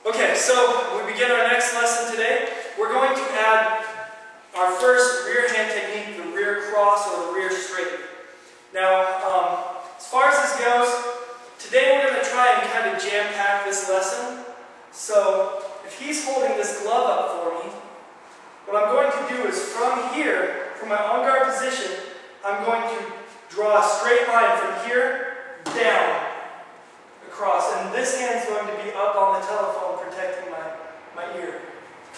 Okay, so we begin our next lesson today. We're going to add our first rear hand technique, the rear cross or the rear straight. Now, as far as this goes, today we're going to try and kind of jam-pack this lesson. So, if he's holding this glove up for me, what I'm going to do is from here, from my on-guard position, I'm going to draw a straight line from here down across. And this hand's going to be up on the telephone protecting my ear.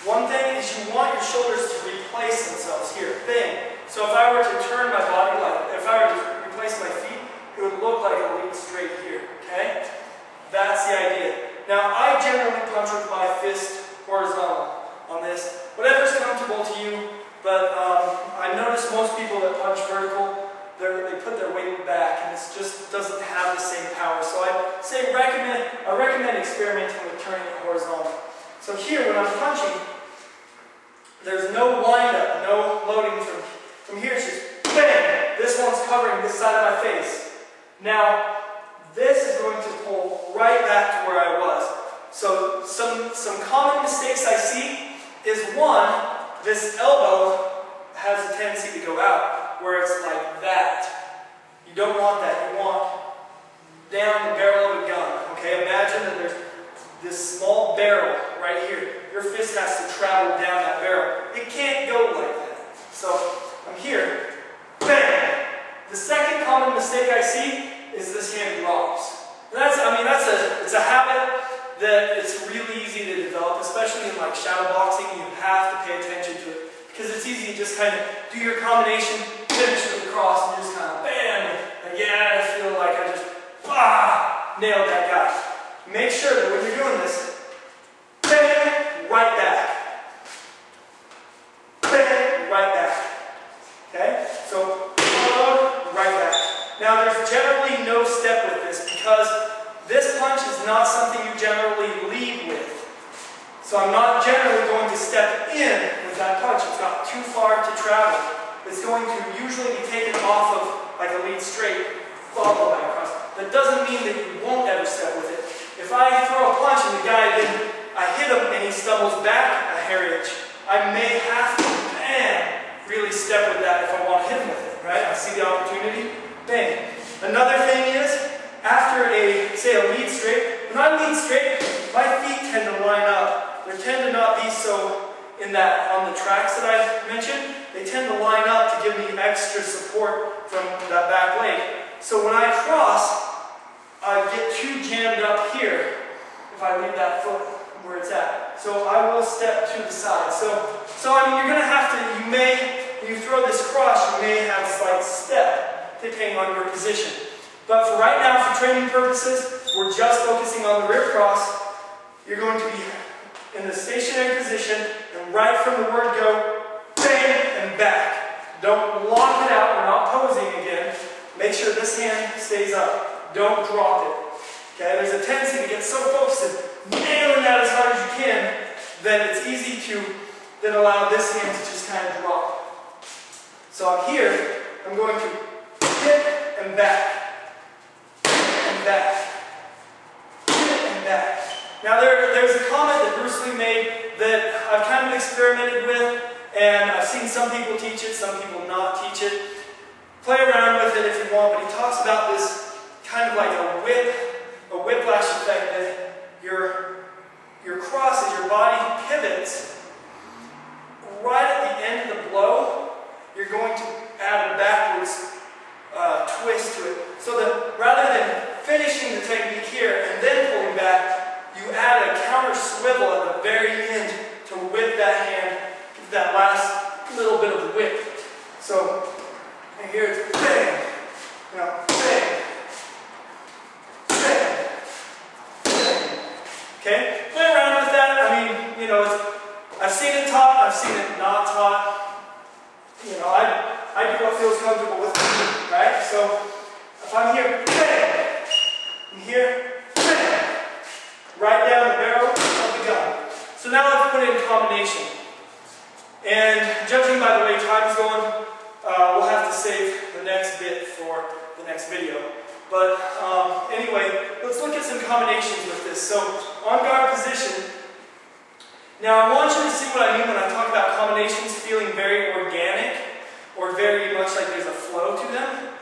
One thing is you want your shoulders to replace themselves here. Bang. So if I were to turn my body, like if I were to replace my feet, it would look like a lead straight here. Okay? That's the idea. Now I generally punch with my fist horizontal on this. Whatever's comfortable to you, but I notice most people that punch vertical, they put their weight back, and it just doesn't have the same power. So I recommend experimenting with turning it horizontal. So here, when I'm punching, there's no wind up, no loading from here. It's just bang. This one's covering this side of my face. Now, this is going to pull right back to where I was. So some common mistakes I see is one, this elbow has a tendency to go out, where it's like that. You don't want that. You want down the barrel of a gun. Okay, imagine that there's this small barrel right here. Your fist has to travel down that barrel. It can't go like that. So I'm here, bang. The second common mistake I see is this hand drops. And it's a habit that it's really easy to develop, especially in like shadow boxing. You have to pay attention to it because it's easy to just kind of do your combination, finish with the cross, and just kind of bam. And yeah, I feel like I just nailed that guy. Make sure that when you're doing this, bang, right back. Bang, right back. Okay? So, right back. Now, there's generally no step with this because this punch is not something you generally lead with. So I'm not generally going to step in with that punch. It's not too far to travel. It's going to usually be taken off of like a lead straight, followed by a cross. That doesn't mean that you won't ever step with it. If I throw a punch and the guy then I hit him and he stumbles back a hair inch, I may have to, really step with that if I want to hit him with it, right? I see the opportunity, bang. Another thing is, after say a lead straight, when I lead straight, my feet tend to line up. They tend to not be so on the tracks that I mentioned. They tend to line up to give me extra support from that back leg. So when I cross, I get too jammed up here if I leave that foot where it's at. So I will step to the side. So I mean, you're going to have to, when you throw this cross, you may have a slight step depending on your position. But for right now, for training purposes, we're just focusing on the rear cross. You're going to be in the stationary position, and right from the word go, bang, and back. Don't lock it out. We're not posing again. Make sure this hand stays up. Don't drop it. Okay? There's a tendency to get so focused and nailing that as hard as you can that it's easy to then allow this hand to just kind of drop. So I'm here. I'm going to hit and back. And back. Hit and back. Now there's a comment that Bruce Lee made that I've kind of experimented with, and I've seen some people teach it, some people not teach it. Play around with it if you want, but he talks about this kind of like a whiplash effect that your cross as your body pivots right at the end of the blow, you're going to add a backwards twist to it. So that rather than finishing the technique here and then pulling back, you add a counter swivel at the very end to whip that hand, give that last little bit of whip. So, and here it's bang, bang, bang, bang. Okay? Play around with that. I mean, I've seen it taught, I've seen it not taught. I do what feels comfortable with me, right? So, if I'm here, bang, I'm here, bang, right down the barrel of the gun. So now let's put it in combination. And judging by the way time's going, we'll have to save the next bit for the next video. But anyway, let's look at some combinations with this. So on guard position. Now I want you to see what I mean when I talk about combinations feeling very organic or very much like there's a flow to them.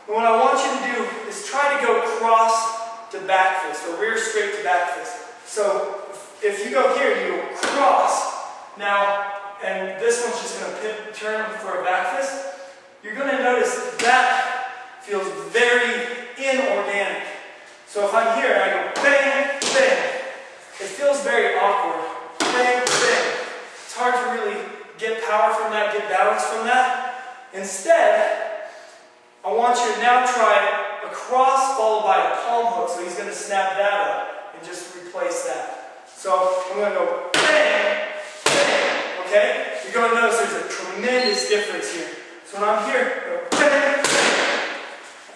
And what I want you to do is try to go cross to back fist or rear straight to back fist. So if you go here, you go cross. Now, and this one's just going to turn for a back fist. You're going to notice that feels very inorganic. So if I'm here and I go bang, bang, it feels very awkward. Bang, bang. It's hard to really get power from that, get balance from that. Instead, I want you to now try a cross followed by a palm hook. So he's going to snap that up and just replace that. So I'm going to go bang, bang, okay? You're going to notice there's a tremendous difference here. So when I'm here, go bang, bang.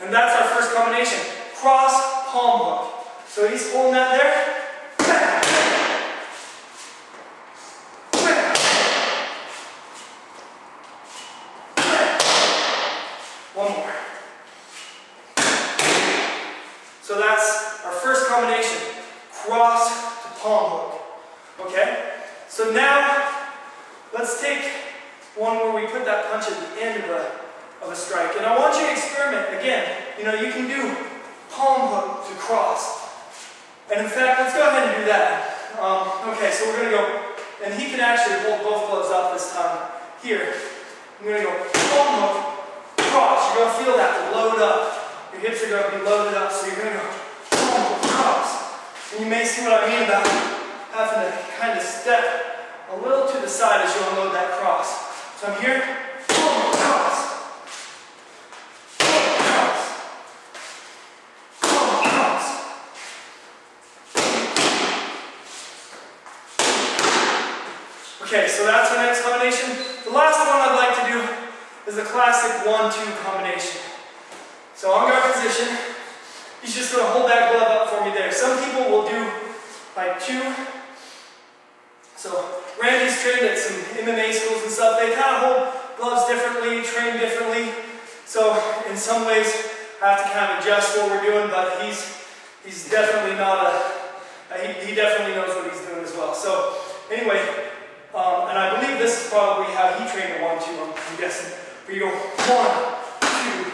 And that's our first combination. Cross, palm hook. So he's holding that there. Bang, bang, bang. One more. So that's our first combination. Cross to palm hook. Okay? So now, let's take one where we put that punch at the end of a strike. And I want you to experiment. Again, you know, you can do palm hook to cross. And in fact, let's go ahead and do that. Okay, so we're going to go, and he can actually hold both gloves up this time. Here, I'm going to go palm hook, cross. You're going to feel that load up. Your hips are going to be loaded up, so you're going to go palm hook, cross. And you may see what I mean about having to kind of step a little to the side as you unload that cross. So I'm here, palm hook, cross. Okay, so that's our next combination. The last one I'd like to do is the classic 1-2 combination. So on guard position, he's just going to hold that glove up for me there. Some people will do like 2. So Randy's trained at some MMA schools and stuff. They kind of hold gloves differently, train differently. So in some ways, I have to kind of adjust what we're doing, but he's definitely not he definitely knows what he's doing as well. So anyway, and I believe this is probably how he trained a 1-2, I'm guessing. Where you go 1, 2.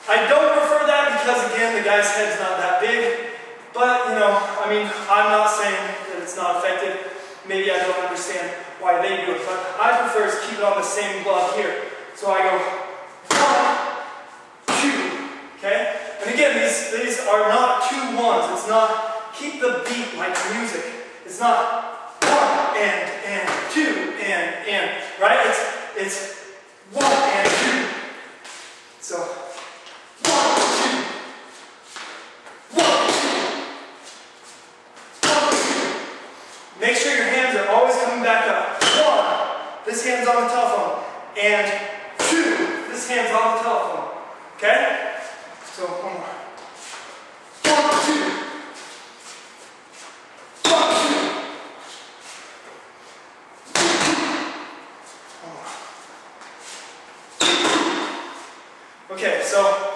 I don't prefer that because, again, the guy's head's not that big. But, you know, I mean, I'm not saying that it's not effective. Maybe I don't understand why they do it. But I prefer to keep it on the same glove here. So I go 1, 2. Okay? And again, these are not 2 1s. It's not, keep the beat like music. It's not 1 and 2 and, right? It's 1 and 2. So 1, 2, 1, 2, 1, 2. Make sure your hands are always coming back up. 1, this hand's on the telephone, and 2, this hand's on the telephone. Okay? So one more. 1, 2. Okay, so